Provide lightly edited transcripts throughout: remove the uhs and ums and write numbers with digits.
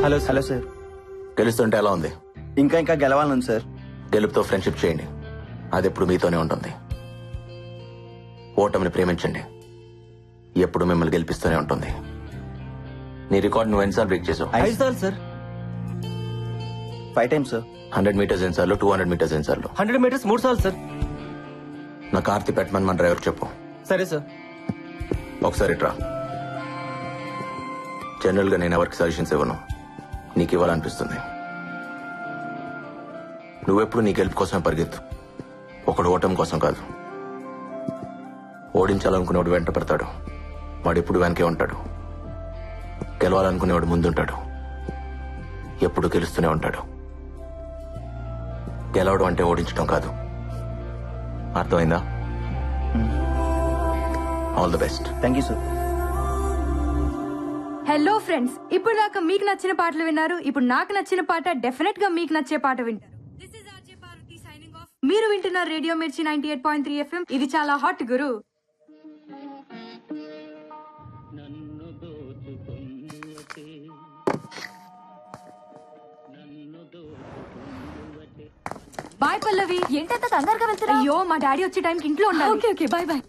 Hello hello sir. గెలుస్తుంటే ఎలా ఉంది? ఇంకా గెలవాలను సార్. గెలుపుతో ఫ్రెండ్షిప్ చేయండి, అది ఎప్పుడు మీతోనే ఉంటుంది. ఓటమిని ప్రేమించండి, ఎప్పుడు మిమ్మల్ని గెలిపిస్తూనే ఉంటుంది. నీ రికార్డ్ నువ్వు ఎన్నిసార్లు బ్రేక్ చేసావు? 5 సార్లు సార్. 5 times sir. 100 meters ఎన్నిసార్లు, 200 meters ఎన్నిసార్లు? 100 meters 3 సార్లు సార్. నా కార్తీ పెట్టమని మన డ్రైవర్ చెప్పు. సరే సార్. ఒకసారి ఇట్రా. జనరల్ గా నేను ఎవరికి సజెషన్స్ ఇవ్వను, నీకు ఇవ్వాలనిపిస్తుంది. నువ్వెప్పుడు నీ గెలుపు కోసమే పరిగెత్తు, ఒకడు ఓటమి కోసం కాదు. ఓడించాలనుకునేవాడు వెంట పెడతాడు, వాడు ఎప్పుడు వెనకే ఉంటాడు. గెలవాలనుకునేవాడు ముందుంటాడు, ఎప్పుడు గెలుస్తూనే ఉంటాడు. గెలవడం అంటే ఓడించడం కాదు, అర్థమైందా? All the best. Thank you sir. Hello friends, ఇప్పుడు దాకా మీకు నచ్చిన పాటలు విన్నారు. ఇప్పుడు నాకు నచ్చిన పాట డెఫినెట్ గా మీకు నచ్చే పాట వింటారు. మీరు వింటున్నారు రేడియో మిర్చి 98.3 FM. ఇది చాలా హాట్ గురు. బాయ్ పల్లవి. ఏంటంత కంగారుగా వెళ్తున్నా? అయ్యో, మా డాడీ వచ్చే టైంకి ఇంట్లో ఉండాలి. Okay okay, bye bye.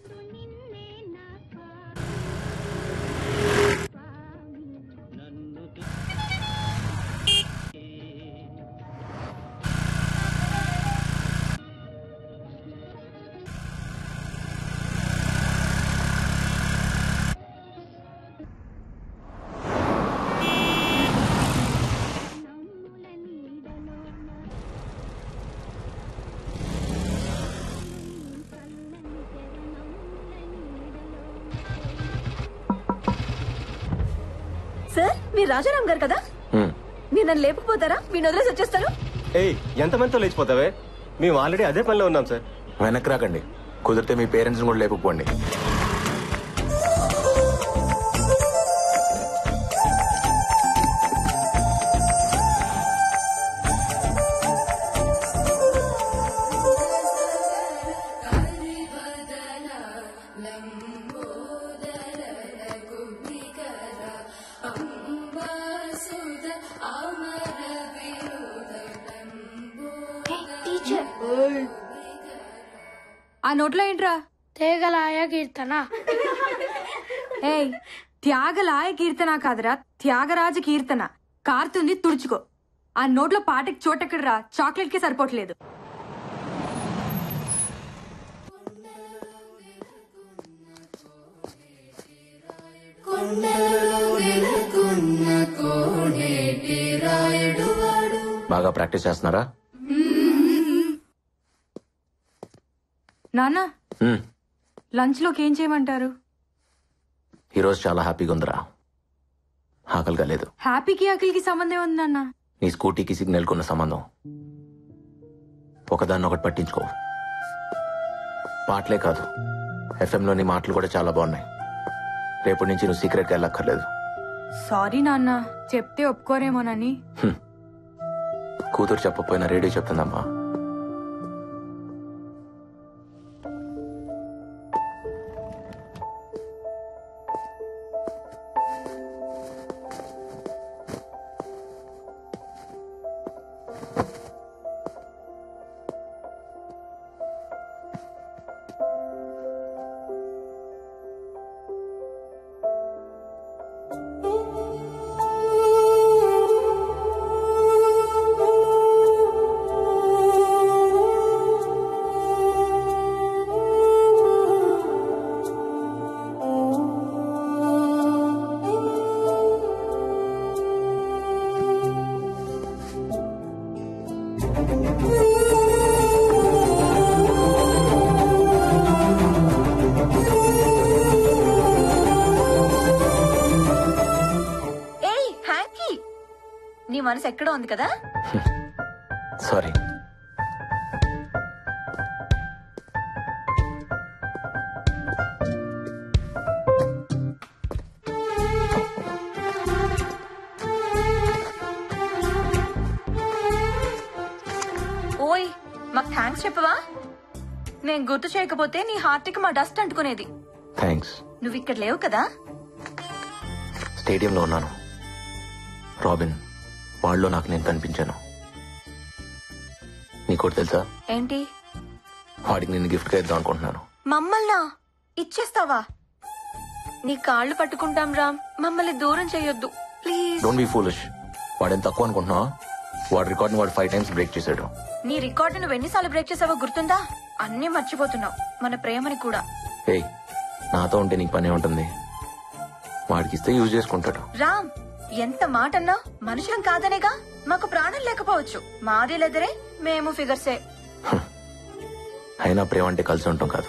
Sir, మీరు రాజారాం గారు కదా? మీరు నన్ను లేకపోతారా? మీరు వదిలేసి వచ్చేస్తారు. ఏయ్, ఎంతమందితో లేచిపోతావే? మేము ఆల్రెడీ అదే పనిలో ఉన్నాం సార్. వెనక్కి రాకండి, కుదిరితే మీ పేరెంట్స్ కూడా లేకపోండి. ఆ నోట్లో ఏంట్రా? తేగలాయ కీర్తన. ఏయ్, త్యాగలాయ కీర్తన కాదురా, త్యాగరాజ కీర్తన. కారుతుంది, తుడుచుకో. ఆ నోట్లో పాటకి చోటెక్కడరా, చాక్లెట్ కి సరిపోవట్లేదు. బాగా ప్రాక్టీస్ చేస్తున్నారా? నాన్న, లంచ్ లోకి ఏం చేయమంటారు? ఈరోజు చాలా హ్యాపీగా ఉందిరా, ఆకలిగా లేదు. హ్యాపీకి ఆకలికి సంబంధం ఉంది నాన్న. నీ స్కూటీకి సిగ్నల్ కున్న సంబంధం. ఒకదాన్ని ఒకటి పట్టించుకో. పాటలే కాదు, ఎఫ్ఎంలో నీ మాటలు కూడా చాలా బాగున్నాయి. రేపటి నుంచి నువ్వు సీక్రెట్గా వెళ్ళక్కర్లేదు. సారీ నాన్న, చెప్తే ఒప్పుకోరేమోనని. కూతురు చెప్పకపోయినా రేడియో చెప్తుందమ్మా. నీ మనసు ఎక్కడో ఉంది కదా? సారీ. ఓయ్, మాకు థ్యాంక్స్ చెప్పవా? నేను గుర్తు చేయకపోతే నీ హార్ట్ కి మా డస్ట్ అంటుకునేది. థ్యాంక్స్. నువ్వు ఇక్కడ లేవు కదా? స్టేడియంలో ఉన్నాను. రాబిన్, వాళ్ళలో నాకు నేను కనిపించాను. నీకోటి తెలుసా? ఏంటి? వాడికి నేను గిఫ్ట్గా ఇద్దాం అనుకుంటున్నాను. మమ్మల్నా ఇచ్చేస్తావా? నీ కాళ్ళు పట్టుకుంటాం రామ్, మమ్మల్ని దూరం చేయొద్దు ప్లీజ్. Don't be foolish. వాడేం తక్కువ అనుకుంటున్నావా? వాడి రికార్డ్ వాడు 5 times బ్రేక్ చేశాడు. నీ రికార్డు నువ్వు ఎన్నిసార్లు బ్రేక్ చేసావో గుర్తుందా? అన్నీ మర్చిపోతున్నావు, మన ప్రేమని కూడా. ఏయ్, నాతో ఉంటే నీకు పనే ఉంటుంది. వాడికి ఇస్తే యూజ్ చేసుకుంటాడు. రామ్, ఎంత మాట అన్నా మనుషులం కాదనేగా. మాకు ప్రాణం లేకపోవచ్చు, మాది లెదరే, మేము ఫిగర్సే. అయినా ప్రేమ అంటే కలిసి ఉంటాం కాదు,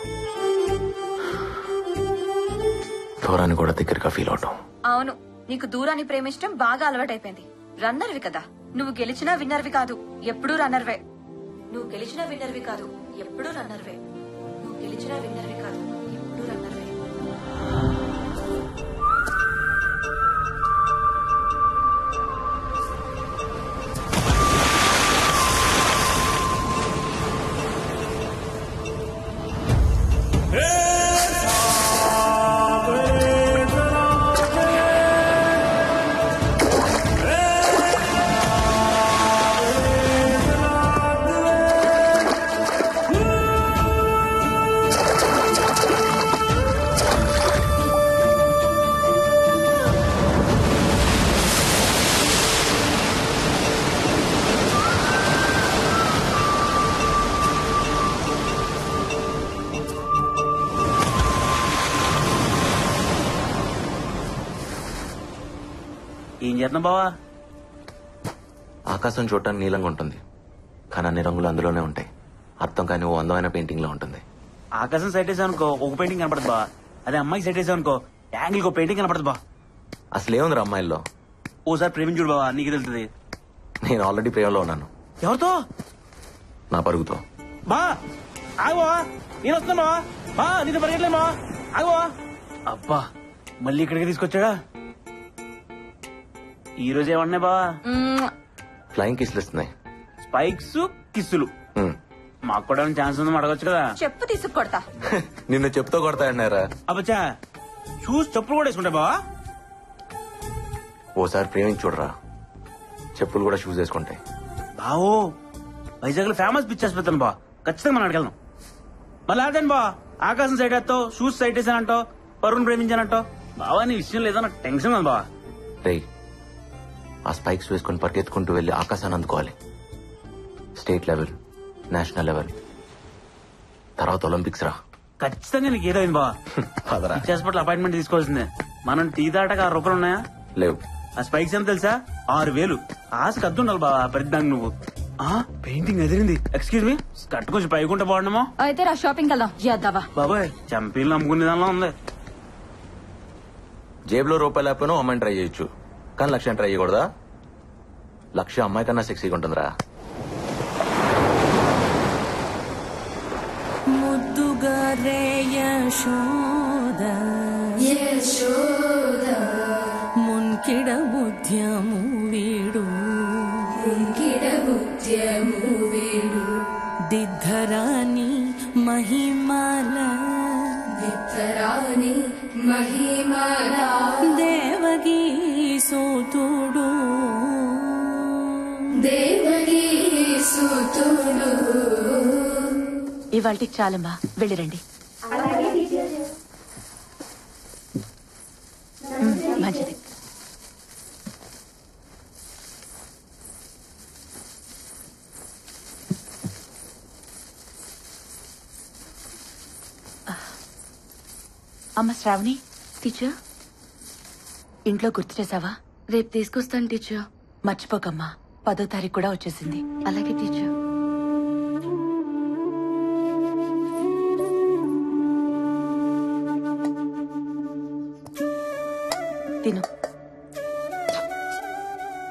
దూరాన్ని కూడా దగ్గరగా ఫీల్ అవటం. అవును, నీకు దూరాన్ని ప్రేమించడం బాగా అలవాటైపోయింది. రన్నర్వి కదా నువ్వు, గెలిచినా విన్నర్వి కాదు, ఎప్పుడూ రన్నర్వే. నువ్వు గెలిచినా విన్నర్వి కాదు, ఎప్పుడూ రన్నర్వే. నువ్వు గెలిచినా విన్నర్వి కాదు, ఎప్పుడూ రన్నర్వే. ఏం చేస్తున్నావు బావా? ఆకాశం చూడటానికి నీలంగా ఉంటుంది, కానీ అన్ని రంగులు అందులోనే ఉంటాయి. అర్థం కాని ఓ అందమైన పెయింటింగ్ లో ఉంటుంది. ఆకాశం సైట్ వేసావు అనుకో ఒక పెయింటింగ్ కనపడదు బా. అదే అమ్మాయికి సైట్ వేసావు అనుకో యాంగిల్ ఒక పెయింటింగ్ కనపడదు బా. అసలు ఏముంది అమ్మాయిల్లో? ఓసారి ప్రేమించుడు బావా, నీకు తెలుస్తుంది. నేను ఆల్రెడీ ప్రేమలో ఉన్నాను. ఎవరితో? నా పరుగుతో. బా ఆగో, నేను వస్తున్నా బా, నీతో పరిగెట్లేమా, ఆగో. అబ్బా, మళ్ళీ ఇక్కడికి తీసుకొచ్చాడా? ఈ రోజు ఏమన్నాయి బావా? ఫ్లయింగ్ కిస్లు ఇస్తున్నాయి. స్పైక్స్ కిస్సులు. మాకు కూడా ఛాన్స్ ఉందని అడగొచ్చు కదా. చెప్పు తీసుకొడతా. నిన్ను చెప్తూ కొడతాయన్నారా? అబ్బచ్చా, షూస్ చెప్పులు కూడా వేసుకుంటా బావా. ఓసారి ప్రేమించి చూడరా, చెప్పులు కూడా షూస్ వేసుకుంటాయి. బావో, వైజాగ్ లో ఫేమస్ పిక్చర్స్ పెడతాను బా, ఖచ్చితంగా మనం అడగలం. మళ్ళీ అదేను బా, ఆకాశం సైడ్ వేస్తావు, షూస్ సైడ్ వేసానంటావు, పరువును ప్రేమించానంటావు. బావా నీ విషయం లేదా నాకు టెన్షన్ ఉంది బా. రే, ఆ స్పైక్స్ వేసుకుని పరిగెత్తుకుంటూ వెళ్లి ఆకాశాన్ని అందుకోవాలి. స్టేట్ లెవెల్, నేషనల్ లెవెల్, తర్వాత ఒలింపిక్స్ రా. ఖచ్చితంగా నీకు ఏదో అయింది బా. పదరా. పిక్చర్స్ పట్ల అపాయింట్మెంట్ తీసుకోవాల్సిందే. మనం టీ దాటాక 6 రూపాయలు ఉన్నాయా? లేవు. ఆ స్పైక్స్ ఎంత తెలుసా? 6,000. ఆశకు అద్దు ఉండాలి బావా పెద్దాంగి నువ్వు. పెయింటింగ్ ఎదిరింది. ఎక్స్క్యూజ్ మీ, కట్టు కొంచెం పైకుంటే బాగుండమో. అయితే రా షాపింగ్ వెళ్దాం. చేద్దావా? బాబాయ్, చంపీలు నమ్ముకునే దానిలో ఉంది. జేబులో రూపాయలు లేకపోయినా అమ్మాయిని ట్రై చేయొచ్చు, కానీ లక్ష్యాన్ని ట్రై చేయకూడదా? లక్ష్యం అమ్మాయి కన్నా సెక్సీగా ఉంటుందిరా. ముద్దుగా రే యశోద మున్కిడ బుద్ధ్యము వీడు దిద్ధరాని మహిమాల దేవగీ సూతుడు ఇవాళకి చాలమ్మా, వెళ్ళిరండి. మంచిది. అమ్మ శ్రావణి. టీచర్, ఇంట్లో గుర్తు చేసావా? రేపు తీసుకొస్తాను టీచర్. మర్చిపోకమ్మా, 10వ తారీఖు కూడా వచ్చేసింది. అలాగే టీచర్. తిను.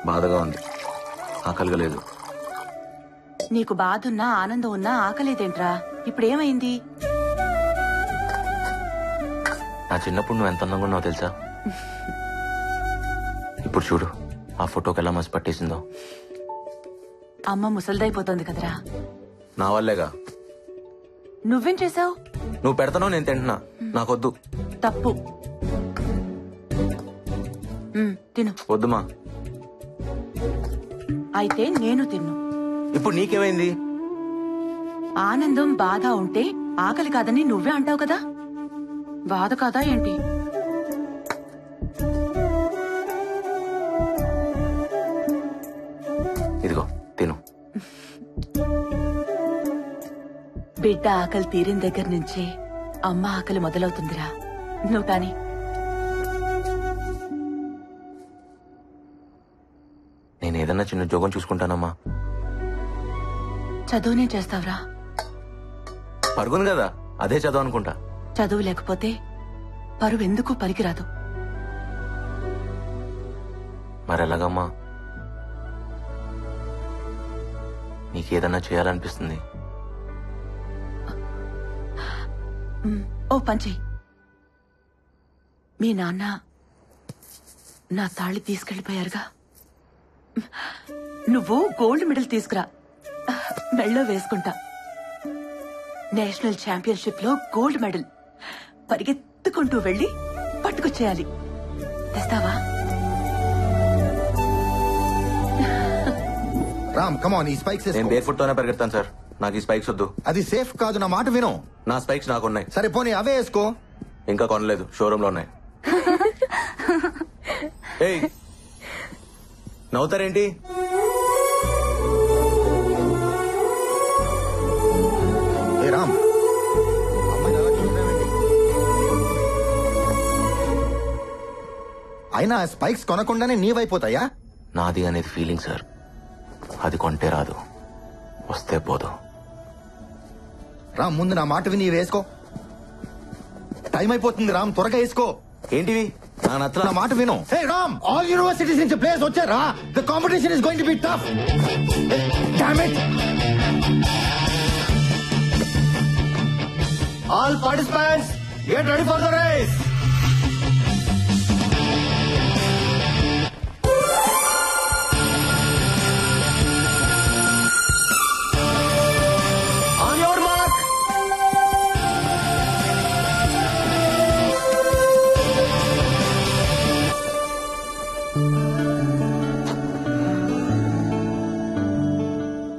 బాధగా ఉంది, ఆకలిగా లేదు. నీకు బాధ ఉన్నా ఆనందం ఉన్నా ఆకలేదేంట్రా? ఇప్పుడేమైంది? నా చిన్నప్పుడు నువ్వు ఎంత అందంగా ఉన్నావు తెలుసా? ఇప్పుడు చూడు, ఆ ఫోటోకి ఎలా మసి పట్టేసిందో. అమ్మ ముసలిదైపోతుంది కదరా. నా వల్లేగా. నువ్వేం చేసావు? నువ్వు పెడతానో నేను తింటున్నా, నాకొద్దు. తప్పు. తిను. వద్దుమా. అయితే నేను తిన్ను. ఇప్పుడు నీకేమైంది? ఆనందం బాధ ఉంటే ఆకలి కాదని నువ్వే అంటావు కదా, బాధ కాదా ఏంటి? ఇదిగో తిను. బిడ్డ ఆకలి తీరిన దగ్గర నుంచే అమ్మ ఆకలి మొదలవుతుందిరా. నువ్వు కాని. నేను ఏదన్నా చిన్న ఉద్యోగం చూసుకుంటానమ్మా. చదువునే చేస్తావురా? పరుగును కదా, అదే చదువు అనుకుంటా. చదువు లేకపోతే పరువు ఎందుకు పనికిరాదు. మరెలాగమ్మా? నీకేదన్నా చేయాలనిపిస్తుంది. ఓ పంచి, మీ నాన్న నా తాళి తీసుకెళ్లిపోయారుగా, నువ్వు గోల్డ్ మెడల్ తీసుకురా, మెళ్ళో వేసుకుంటా. నేషనల్ ఛాంపియన్షిప్ లో గోల్డ్ మెడల్ పరిగెత్తుకుంటూ వెళ్లి పట్టుకొచ్చేయాలి. తెస్తావా? రామ్ కమాన్, ఈ స్పైక్స్ నేను బేర్ ఫుట్ తోనే పరిగెడతాను సార్. నాకు ఈ స్పైక్స్ వద్దు. అది సేఫ్ కాదు, నా మాట విను. నా స్పైక్స్ నాకున్నాయి. సరే పోనీ అవే వేసుకో. ఇంకా కొనలేదు, షోరూమ్ లో ఉన్నాయి. ఏయ్, నవ్వుతారేంటి? ఏ రామ్, అమ్మాయిని అలా చూస్తున్నావేంటి? అయినా స్పైక్స్ కొనకుండానే నీవైపోతాయా? నాది అనేది ఫీలింగ్ సార్. అది కొంటే రాదు, వస్తే పోదు. రామ్ ముందు నా మాట విని వేసుకో. టైం అయిపోతుంది రామ్, త్వరగా వేసుకో. ఏంటివి? నా నచ్చల. నా మాట విను. హే రామ్, ఆల్ యూనివర్సిటీస్ నుంచి ప్లేయర్స్ వచ్చారా? The competition is going to be tough. Damn it. All participants get ready for the race. On your mark.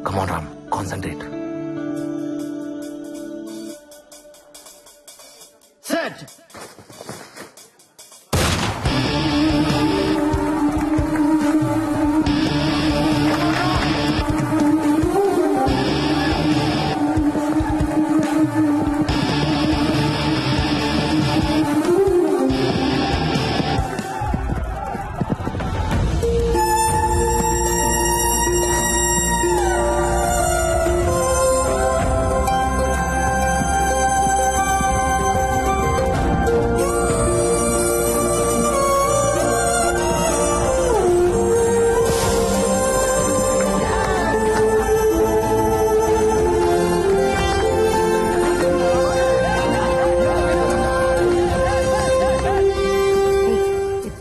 Come on, Ram. Concentrate. Set.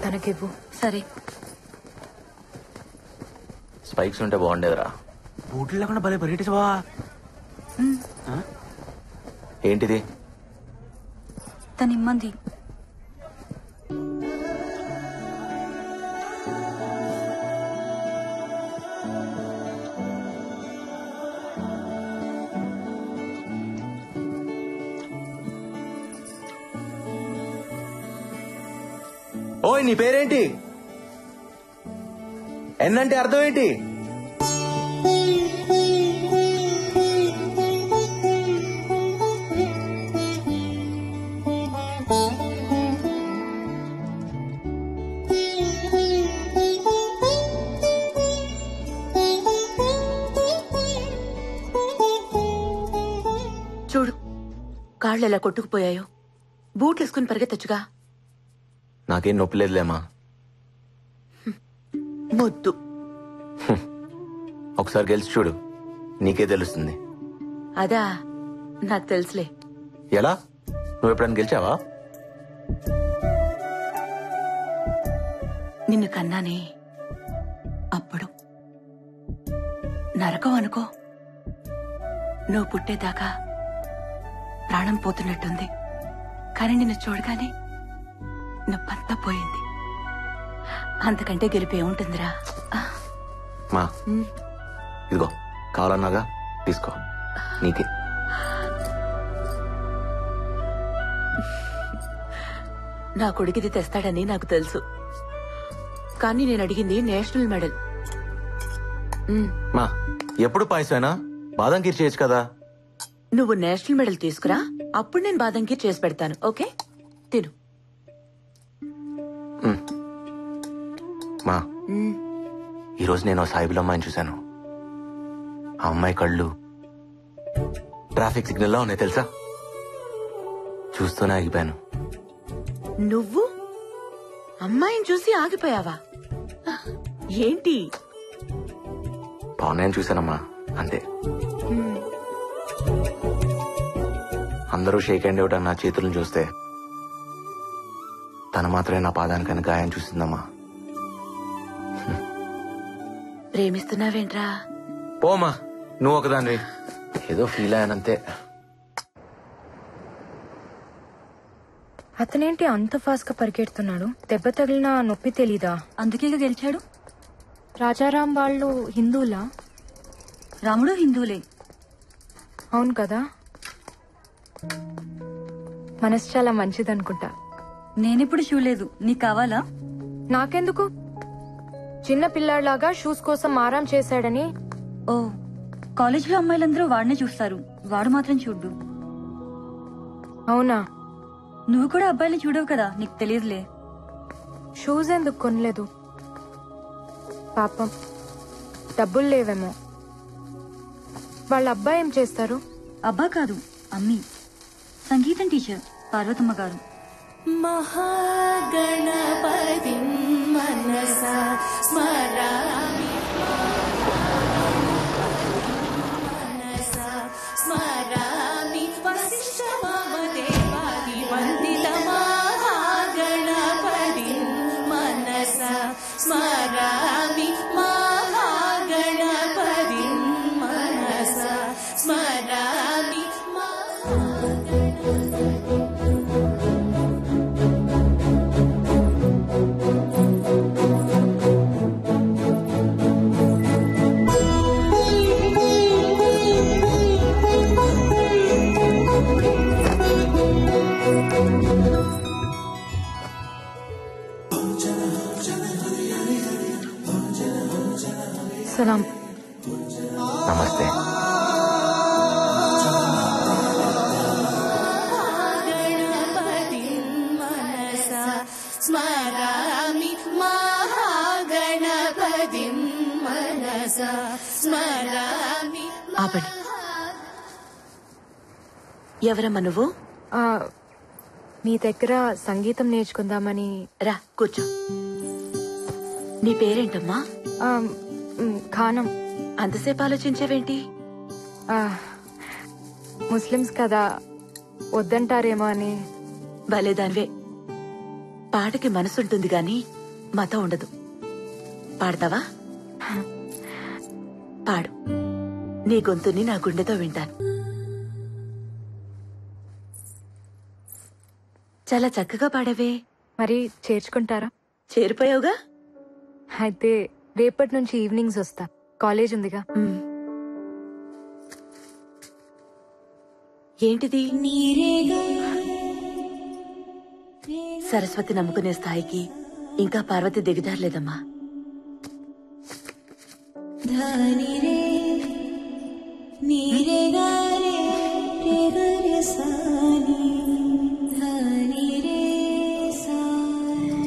తనకివ్వు. సరే. స్పైక్స్ ఉంటే బాగుండేదిరా. బూట్లు లేకుండా భలే పరిగెట్టేసావా? ఏంటిది? తనిమ్మంది. ఓయ్, నీ పేరేంటి? ఎన్నంటే అర్థం ఏంటి? చూడు, కాళ్ళు ఎలా కొట్టుకుపోయాయో. బూట్లు వేసుకుని పరిగెత్తచ్చుగా. నాకేం నొప్పి లేదులేమా. మొద్దు. ఒకసారి గెలిచి చూడు, నీకే తెలుస్తుంది. అదా, నాకు తెలుసులే. ఎలా? నువ్వు ఎప్పుడైనా గెలిచావా? నిన్ను కన్నానే అప్పుడు. నరకం అనుకో. నువ్వు పుట్టేదాకా ప్రాణం పోతున్నట్టుంది, కానీ నిన్ను చూడగానే నొప్పంతా పోయింది. అంతకంటే గెలిపి ఏముంటుందిరా? మా ఇదిగో కావాలన్నాగా తీసుకో, నీకే. నా కొడుకిది తెస్తాడని నాకు తెలుసు, కానీ నేను అడిగింది నేషనల్ మెడల్. మా ఎప్పుడు పాయసమేనా? బాదం కీర్ చేయొచ్చు కదా. నువ్వు నేషనల్ మెడల్ తీసుకురా, అప్పుడు నేను బాదం కీర్ చేసి పెడతాను. ఓకే, తిను. మా ఈరోజు నేను సాయిబుల్ అమ్మాయిని చూశాను. ఆ అమ్మాయి కళ్ళు ట్రాఫిక్ సిగ్నల్ లా ఉన్నాయి తెలుసా? చూస్తూనే ఆగిపోయాను. నువ్వు అమ్మాయిని చూసి ఆగిపోయావా? ఏంటి? బాగున్నాయని చూశానమ్మా, అంతే. అందరూ షేక్ హ్యాండ్ ఇవ్వడం నా చేతులను చూస్తే తను మాత్రమే నా పాదానికైనా గాయం చూసిందమ్మా. ప్రేమిస్తున్నావేంట్రా? పోమా, నువ్వు ఒకదాన్ని. ఏదో ఫీల్ అయ్యానంతే. అతనేంటి అంత ఫాస్ట్ గా పరిగెడుతున్నాడు? దెబ్బ తగిలిన నొప్పి తెలీదా? అందుకే గెలిచాడు. రాజారాం వాళ్ళు హిందువులా? రాముడు హిందువులే. అవును కదా. మనసు చాలా మంచిదనుకుంటా. నేనెప్పుడు చూడలేదు. నీకు కావాలా? నాకెందుకు? చిన్న పిల్లాడిలాగా షూస్ కోసం మారం చేశాడని. ఓ, కాలేజీలో అమ్మాయిలందరూ వాడినే చూస్తారు, వాడు మాత్రం చూడ్డు. అవునా? నువ్వు కూడా అబ్బాయిని చూడవు కదా, నీకు తెలియదులే. షూస్ ఎందుకు కొనలేదు? పాపం డబ్బులు లేవేమో. వాళ్ళ అబ్బాయి ఏం చేస్తారు? అబ్బా కాదు, అమ్మి, సంగీతం టీచర్, పార్వతమ్మ గారు. మహాగణపతి మనసా స్మరామి, మనసా స్మరామి, వశిష్ఠ వామదేవాది వందిత మహాగణపతి మనసా స్మరామి, మహాగణపతి మనసా స్మరామి. సలాం. నమస్తే. గణపతి మనసా స్మరామి, మహాగణపతి మనసా స్మరామి. ఆపండి. ఎవరమ్మా నువ్వు? మీ దగ్గర సంగీతం నేర్చుకుందామని. రా కూర్చో. నీ పేరేంటమ్మా? ఖానం. అంతసేపు ఆలోచించేవేంటి? ముస్లిమ్స్ కదా, వద్దంటారేమో అని. భలేదానివే. పాటకి మనసుంటుంది గాని మతం ఉండదు. పాడతావా? పాడు. నీ గొంతుని నా గుండెతో వింటాను. చాలా చక్కగా పాడవే. మరి చేర్చుకుంటారా? చేరిపోయావుగా. అయితే రేపటి నుంచి ఈవినింగ్స్ వస్తా, కాలేజ్ ఉందిగా. ఏంటిది? సరస్వతి నమ్ముకునే స్థాయికి ఇంకా పార్వతి దిగజారలేదమ్మా. ధనిరే నీరే